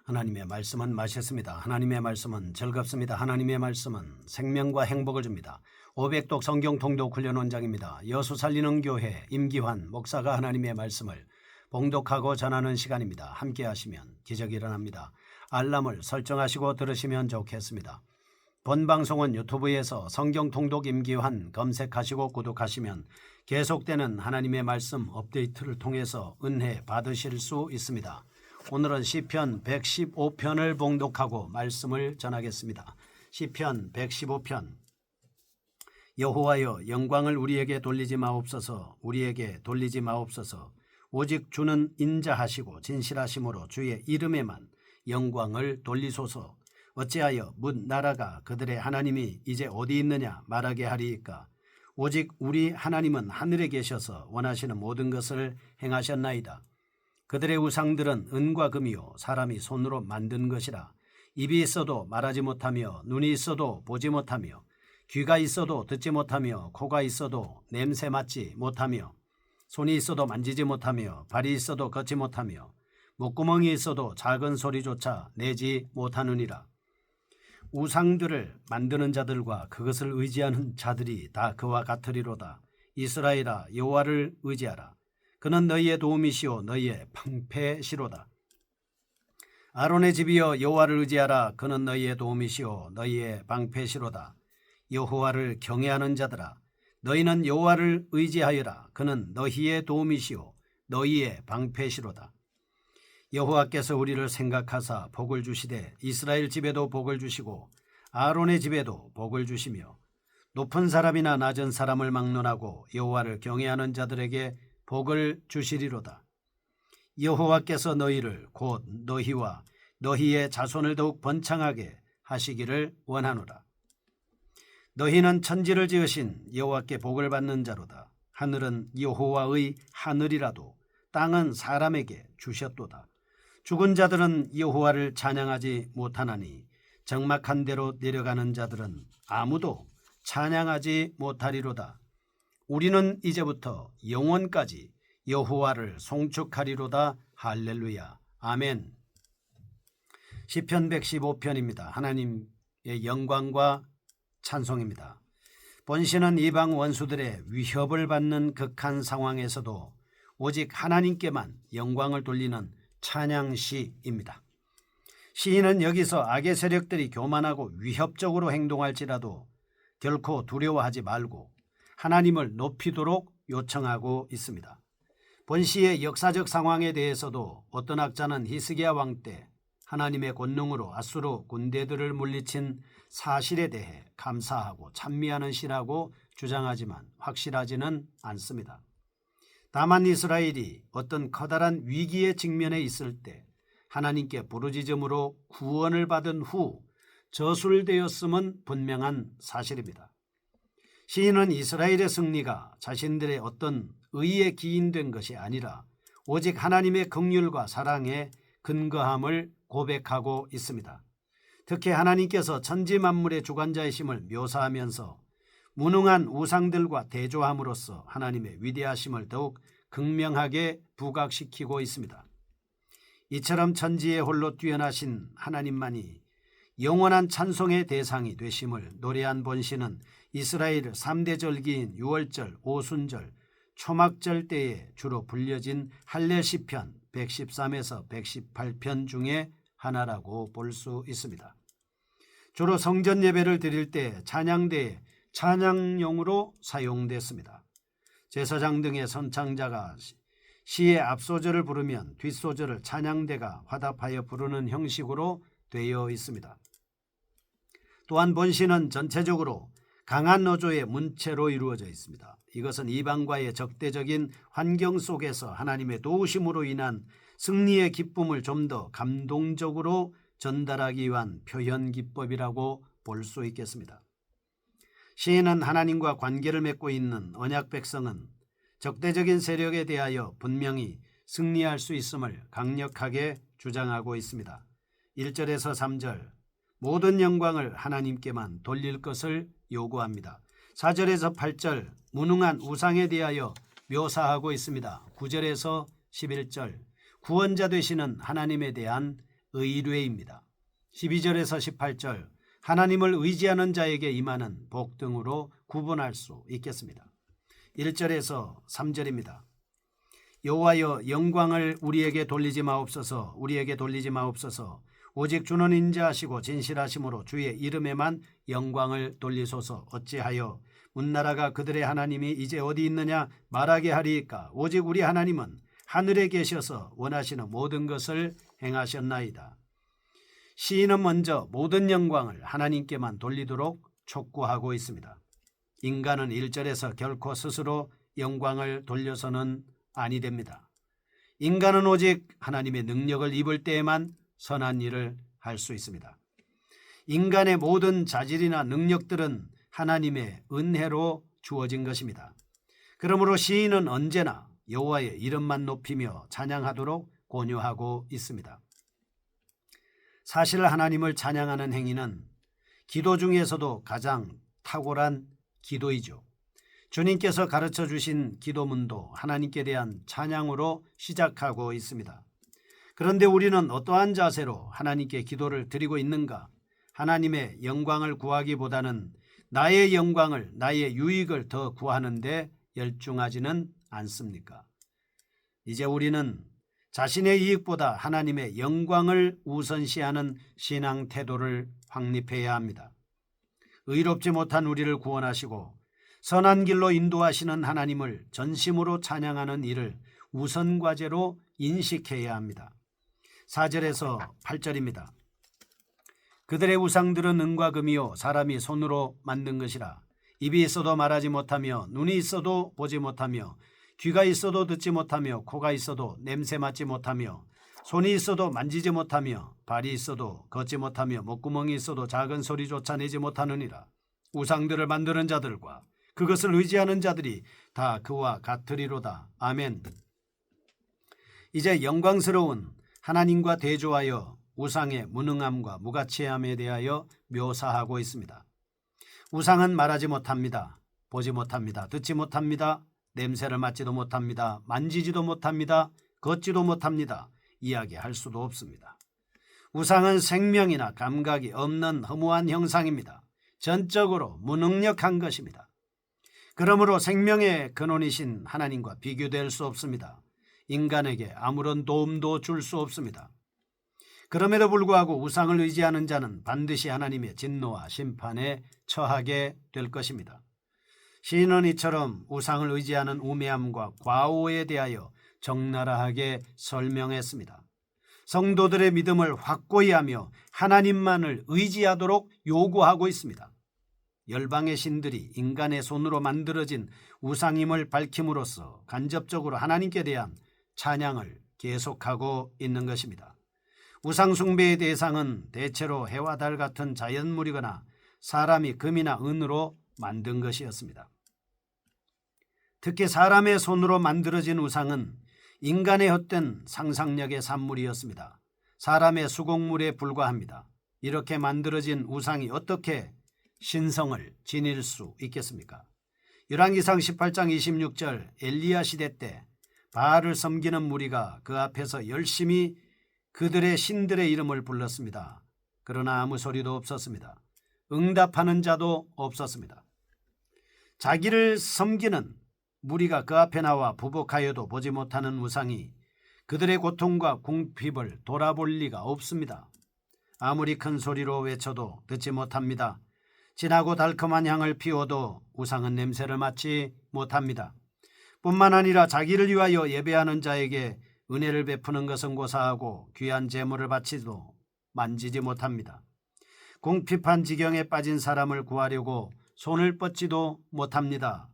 하나님의 말씀은 맛있습니다. 하나님의 말씀은 즐겁습니다. 하나님의 말씀은 생명과 행복을 줍니다. 500독 성경 통독 훈련 원장입니다. 여수 살리는 교회 임기환 목사가 하나님의 말씀을 봉독하고 전하는 시간입니다. 함께 하시면 기적이 일어납니다. 알람을 설정하시고 들으시면 좋겠습니다. 본 방송은 유튜브에서 성경 통독 임기환 검색하시고 구독하시면 계속되는 하나님의 말씀 업데이트를 통해서 은혜 받으실 수 있습니다. 오늘은 시편 115편을 봉독하고 말씀을 전하겠습니다. 시편 115편. 여호와여, 영광을 우리에게 돌리지 마옵소서. 우리에게 돌리지 마옵소서. 오직 주는 인자하시고 진실하심으로 주의 이름에만 영광을 돌리소서. 어찌하여 뭇 나라가 그들의 하나님이 이제 어디 있느냐 말하게 하리이까. 오직 우리 하나님은 하늘에 계셔서 원하시는 모든 것을 행하셨나이다. 그들의 우상들은 은과 금이요 사람이 손으로 만든 것이라. 입이 있어도 말하지 못하며 눈이 있어도 보지 못하며 귀가 있어도 듣지 못하며 코가 있어도 냄새 맡지 못하며 손이 있어도 만지지 못하며 발이 있어도 걷지 못하며 목구멍이 있어도 작은 소리조차 내지 못하느니라. 우상들을 만드는 자들과 그것을 의지하는 자들이 다 그와 같으리로다. 이스라엘아, 여호와를 의지하라. 그는 너희의 도움이시오 너희의 방패시로다. 아론의 집이여, 여호와를 의지하라. 그는 너희의 도움이시오 너희의 방패시로다. 여호와를 경외하는 자들아, 너희는 여호와를 의지하여라. 그는 너희의 도움이시오 너희의 방패시로다. 여호와께서 우리를 생각하사 복을 주시되 이스라엘 집에도 복을 주시고 아론의 집에도 복을 주시며 높은 사람이나 낮은 사람을 막론하고 여호와를 경외하는 자들에게 복을 주시리로다. 여호와께서 너희를 곧 너희와 너희의 자손을 더욱 번창하게 하시기를 원하노라. 너희는 천지를 지으신 여호와께 복을 받는 자로다. 하늘은 여호와의 하늘이라도 땅은 사람에게 주셨도다. 죽은 자들은 여호와를 찬양하지 못하나니 적막한 데로 내려가는 자들은 아무도 찬양하지 못하리로다. 우리는 이제부터 영원까지 여호와를 송축하리로다. 할렐루야. 아멘. 시편 115편입니다. 하나님의 영광과 찬송입니다. 본시는 이방 원수들의 위협을 받는 극한 상황에서도 오직 하나님께만 영광을 돌리는 찬양시입니다. 시인은 여기서 악의 세력들이 교만하고 위협적으로 행동할지라도 결코 두려워하지 말고 하나님을 높이도록 요청하고 있습니다. 본시의 역사적 상황에 대해서도 어떤 학자는 히스기야 왕 때 하나님의 권능으로 아수르 군대들을 물리친 사실에 대해 감사하고 찬미하는 시라고 주장하지만 확실하지는 않습니다. 다만 이스라엘이 어떤 커다란 위기에 직면해 있을 때 하나님께 부르짖음으로 구원을 받은 후 저술되었음은 분명한 사실입니다. 시인은 이스라엘의 승리가 자신들의 어떤 의에 기인된 것이 아니라 오직 하나님의 긍휼과 사랑에 근거함을 고백하고 있습니다. 특히 하나님께서 천지 만물의 주관자이심을 묘사하면서 무능한 우상들과 대조함으로써 하나님의 위대하심을 더욱 극명하게 부각시키고 있습니다. 이처럼 천지에 홀로 뛰어나신 하나님만이 영원한 찬송의 대상이 되심을 노래한 본시는 이스라엘 3대 절기인 유월절, 오순절, 초막절 때에 주로 불려진 할례 시편 113에서 118편 중에 하나라고 볼 수 있습니다. 주로 성전 예배를 드릴 때 찬양대에 찬양용으로 사용됐습니다. 제사장 등의 선창자가 시의 앞소절을 부르면 뒷소절을 찬양대가 화답하여 부르는 형식으로 되어 있습니다. 또한 본시는 전체적으로 강한 어조의 문체로 이루어져 있습니다. 이것은 이방과의 적대적인 환경 속에서 하나님의 도우심으로 인한 승리의 기쁨을 좀 더 감동적으로 전달하기 위한 표현 기법이라고 볼 수 있겠습니다. 시인은 하나님과 관계를 맺고 있는 언약 백성은 적대적인 세력에 대하여 분명히 승리할 수 있음을 강력하게 주장하고 있습니다. 1절에서 3절 모든 영광을 하나님께만 돌릴 것을 요구합니다. 4절에서 8절 무능한 우상에 대하여 묘사하고 있습니다. 9절에서 11절 구원자 되시는 하나님에 대한 의뢰입니다. 12절에서 18절 하나님을 의지하는 자에게 임하는 복 등으로 구분할 수 있겠습니다. 1절에서 3절입니다. 여호와여 영광을 우리에게 돌리지 마옵소서. 우리에게 돌리지 마옵소서. 오직 주는 인자하시고 진실하심으로 주의 이름에만 영광을 돌리소서. 어찌하여 문나라가 그들의 하나님이 이제 어디 있느냐 말하게 하리이까. 오직 우리 하나님은 하늘에 계셔서 원하시는 모든 것을 행하셨나이다. 시인은 먼저 모든 영광을 하나님께만 돌리도록 촉구하고 있습니다. 인간은 1절에서 결코 스스로 영광을 돌려서는 아니 됩니다. 인간은 오직 하나님의 능력을 입을 때에만 선한 일을 할 수 있습니다. 인간의 모든 자질이나 능력들은 하나님의 은혜로 주어진 것입니다. 그러므로 시인은 언제나 여호와의 이름만 높이며 찬양하도록 권유하고 있습니다. 사실 하나님을 찬양하는 행위는 기도 중에서도 가장 탁월한 기도이죠. 주님께서 가르쳐 주신 기도문도 하나님께 대한 찬양으로 시작하고 있습니다. 그런데 우리는 어떠한 자세로 하나님께 기도를 드리고 있는가? 하나님의 영광을 구하기보다는 나의 영광을, 나의 유익을 더 구하는 데 열중하지는 않습니까? 이제 우리는 자신의 이익보다 하나님의 영광을 우선시하는 신앙 태도를 확립해야 합니다. 의롭지 못한 우리를 구원하시고 선한 길로 인도하시는 하나님을 전심으로 찬양하는 일을 우선 과제로 인식해야 합니다. 4절에서 8절입니다. 그들의 우상들은 은과 금이요 사람이 손으로 만든 것이라. 입이 있어도 말하지 못하며 눈이 있어도 보지 못하며 귀가 있어도 듣지 못하며 코가 있어도 냄새 맡지 못하며 손이 있어도 만지지 못하며 발이 있어도 걷지 못하며 목구멍이 있어도 작은 소리조차 내지 못하느니라. 우상들을 만드는 자들과 그것을 의지하는 자들이 다 그와 같으리로다. 아멘. 이제 영광스러운 하나님과 대조하여 우상의 무능함과 무가치함에 대하여 묘사하고 있습니다. 우상은 말하지 못합니다. 보지 못합니다. 듣지 못합니다. 냄새를 맡지도 못합니다. 만지지도 못합니다. 걷지도 못합니다. 이야기할 수도 없습니다. 우상은 생명이나 감각이 없는 허무한 형상입니다. 전적으로 무능력한 것입니다. 그러므로 생명의 근원이신 하나님과 비교될 수 없습니다. 인간에게 아무런 도움도 줄 수 없습니다. 그럼에도 불구하고 우상을 의지하는 자는 반드시 하나님의 진노와 심판에 처하게 될 것입니다. 시인은 이처럼 우상을 의지하는 우매함과 과오에 대하여 적나라하게 설명했습니다. 성도들의 믿음을 확고히 하며 하나님만을 의지하도록 요구하고 있습니다. 열방의 신들이 인간의 손으로 만들어진 우상임을 밝힘으로써 간접적으로 하나님께 대한 찬양을 계속하고 있는 것입니다. 우상 숭배의 대상은 대체로 해와 달 같은 자연물이거나 사람이 금이나 은으로 만든 것이었습니다. 특히 사람의 손으로 만들어진 우상은 인간의 헛된 상상력의 산물이었습니다. 사람의 수공물에 불과합니다. 이렇게 만들어진 우상이 어떻게 신성을 지닐 수 있겠습니까? 열왕기상 18장 26절 엘리야 시대 때 바알을 섬기는 무리가 그 앞에서 열심히 그들의 신들의 이름을 불렀습니다. 그러나 아무 소리도 없었습니다. 응답하는 자도 없었습니다. 자기를 섬기는 무리가 그 앞에 나와 부복하여도 보지 못하는 우상이 그들의 고통과 궁핍을 돌아볼 리가 없습니다. 아무리 큰 소리로 외쳐도 듣지 못합니다. 진하고 달콤한 향을 피워도 우상은 냄새를 맡지 못합니다. 뿐만 아니라 자기를 위하여 예배하는 자에게 은혜를 베푸는 것은 고사하고 귀한 제물을 바치도 만지지 못합니다. 궁핍한 지경에 빠진 사람을 구하려고 손을 뻗지도 못합니다.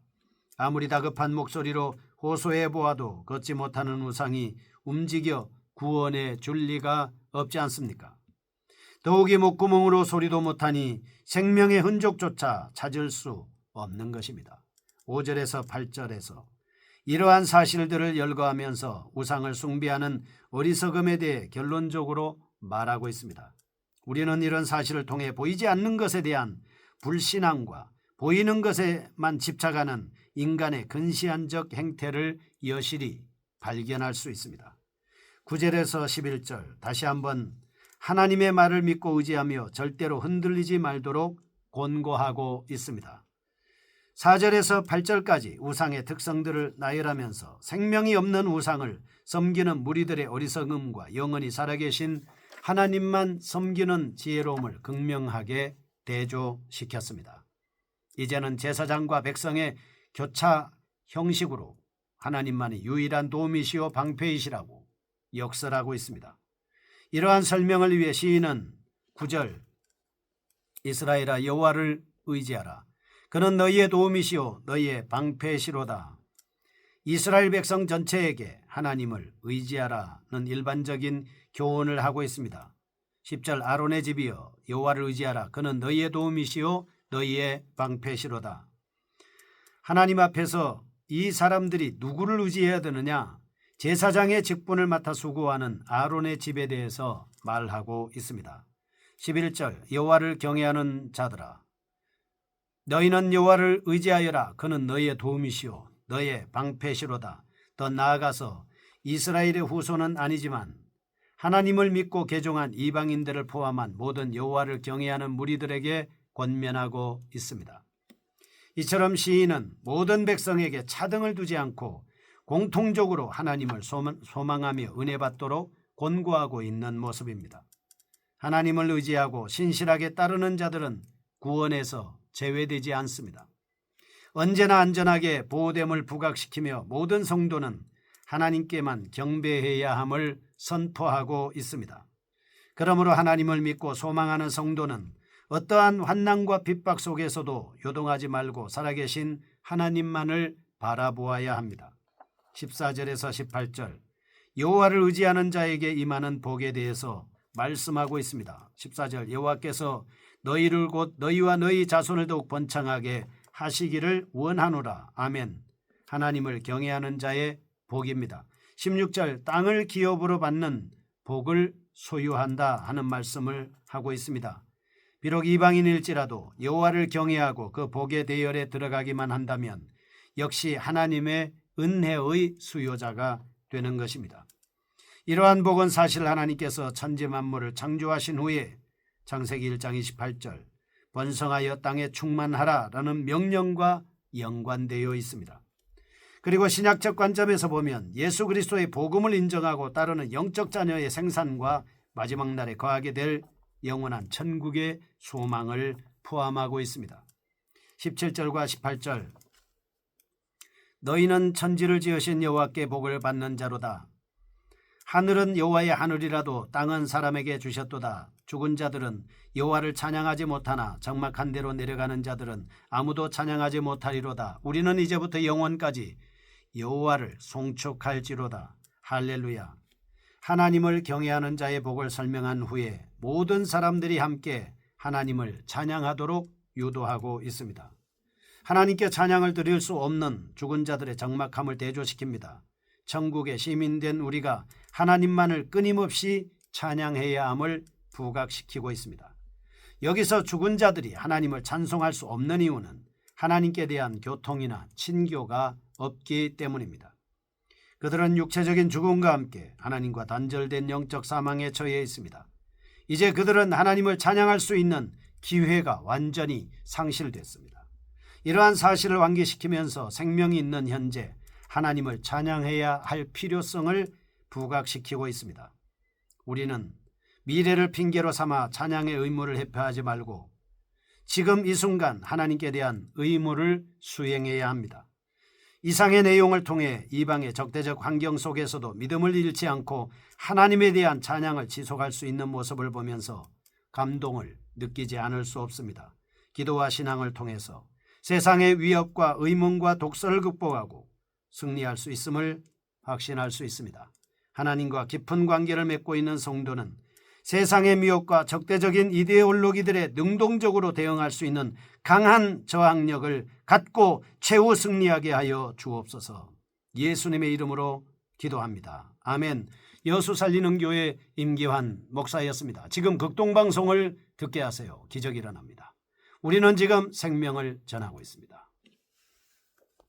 아무리 다급한 목소리로 호소해 보아도 걷지 못하는 우상이 움직여 구원해 줄 리가 없지 않습니까? 더욱이 목구멍으로 소리도 못하니 생명의 흔적조차 찾을 수 없는 것입니다. 5절에서 8절에서 이러한 사실들을 열거하면서 우상을 숭배하는 어리석음에 대해 결론적으로 말하고 있습니다. 우리는 이런 사실을 통해 보이지 않는 것에 대한 불신앙과 보이는 것에만 집착하는 인간의 근시안적 행태를 여실히 발견할 수 있습니다. 9절에서 11절 다시 한번 하나님의 말을 믿고 의지하며 절대로 흔들리지 말도록 권고하고 있습니다. 4절에서 8절까지 우상의 특성들을 나열하면서 생명이 없는 우상을 섬기는 무리들의 어리석음과 영원히 살아계신 하나님만 섬기는 지혜로움을 극명하게 대조시켰습니다. 이제는 제사장과 백성의 교차 형식으로 하나님만이 유일한 도움이시오 방패이시라고 역설하고 있습니다. 이러한 설명을 위해 시인은 9절 이스라엘아 여호와를 의지하라. 그는 너희의 도움이시오 너희의 방패시로다. 이스라엘 백성 전체에게 하나님을 의지하라는 일반적인 교훈을 하고 있습니다. 10절 아론의 집이여 여호와를 의지하라. 그는 너희의 도움이시오 너희의 방패시로다. 하나님 앞에서 이 사람들이 누구를 의지해야 되느냐? 제사장의 직분을 맡아 수고하는 아론의 집에 대해서 말하고 있습니다. 11절 여호와를 경외하는 자들아 너희는 여호와를 의지하여라. 그는 너희의 도움이시오 너희의 방패시로다. 더 나아가서 이스라엘의 후손은 아니지만 하나님을 믿고 개종한 이방인들을 포함한 모든 여호와를 경외하는 무리들에게 권면하고 있습니다. 이처럼 시인은 모든 백성에게 차등을 두지 않고 공통적으로 하나님을 소망하며 은혜 받도록 권고하고 있는 모습입니다. 하나님을 의지하고 신실하게 따르는 자들은 구원에서 제외되지 않습니다. 언제나 안전하게 보호됨을 부각시키며 모든 성도는 하나님께만 경배해야 함을 선포하고 있습니다. 그러므로 하나님을 믿고 소망하는 성도는 어떠한 환난과 핍박 속에서도 요동하지 말고 살아계신 하나님만을 바라보아야 합니다. 14절에서 18절 여호와를 의지하는 자에게 임하는 복에 대해서 말씀하고 있습니다. 14절 여호와께서 너희를 곧 너희와 너희 자손을 더욱 번창하게 하시기를 원하노라. 아멘. 하나님을 경외하는 자의 복입니다. 16절 땅을 기업으로 받는 복을 소유한다 하는 말씀을 하고 있습니다. 비록 이방인일지라도 여호와를 경외하고 그 복의 대열에 들어가기만 한다면 역시 하나님의 은혜의 수요자가 되는 것입니다. 이러한 복은 사실 하나님께서 천지 만물을 창조하신 후에 창세기 1장 28절 번성하여 땅에 충만하라라는 명령과 연관되어 있습니다. 그리고 신약적 관점에서 보면 예수 그리스도의 복음을 인정하고 따르는 영적 자녀의 생산과 마지막 날에 거하게 될 영원한 천국의 소망을 포함하고 있습니다. 17절과 18절 너희는 천지를 지으신 여호와께 복을 받는 자로다. 하늘은 여호와의 하늘이라도 땅은 사람에게 주셨도다. 죽은 자들은 여호와를 찬양하지 못하나 적막한 데로 내려가는 자들은 아무도 찬양하지 못하리로다. 우리는 이제부터 영원까지 여호와를 송축할지로다. 할렐루야. 하나님을 경외하는 자의 복을 설명한 후에 모든 사람들이 함께 하나님을 찬양하도록 유도하고 있습니다. 하나님께 찬양을 드릴 수 없는 죽은 자들의 적막함을 대조시킵니다. 천국의 시민된 우리가 하나님만을 끊임없이 찬양해야 함을 부각시키고 있습니다. 여기서 죽은 자들이 하나님을 찬송할 수 없는 이유는 하나님께 대한 교통이나 친교가 없기 때문입니다. 그들은 육체적인 죽음과 함께 하나님과 단절된 영적 사망에 처해 있습니다. 이제 그들은 하나님을 찬양할 수 있는 기회가 완전히 상실됐습니다. 이러한 사실을 완기시키면서 생명이 있는 현재 하나님을 찬양해야 할 필요성을 부각시키고 있습니다. 우리는 미래를 핑계로 삼아 찬양의 의무를 회피하지 말고 지금 이 순간 하나님께 대한 의무를 수행해야 합니다. 이상의 내용을 통해 이방의 적대적 환경 속에서도 믿음을 잃지 않고 하나님에 대한 찬양을 지속할 수 있는 모습을 보면서 감동을 느끼지 않을 수 없습니다. 기도와 신앙을 통해서 세상의 위협과 의문과 독서를 극복하고 승리할 수 있음을 확신할 수 있습니다. 하나님과 깊은 관계를 맺고 있는 성도는 세상의 미혹과 적대적인 이데올로기들에 능동적으로 대응할 수 있는 강한 저항력을 갖고 최후 승리하게 하여 주옵소서. 예수님의 이름으로 기도합니다. 아멘. 여수 살리는 교회 임기환 목사였습니다. 지금 극동방송을 듣게 하세요. 기적이 일어납니다. 우리는 지금 생명을 전하고 있습니다.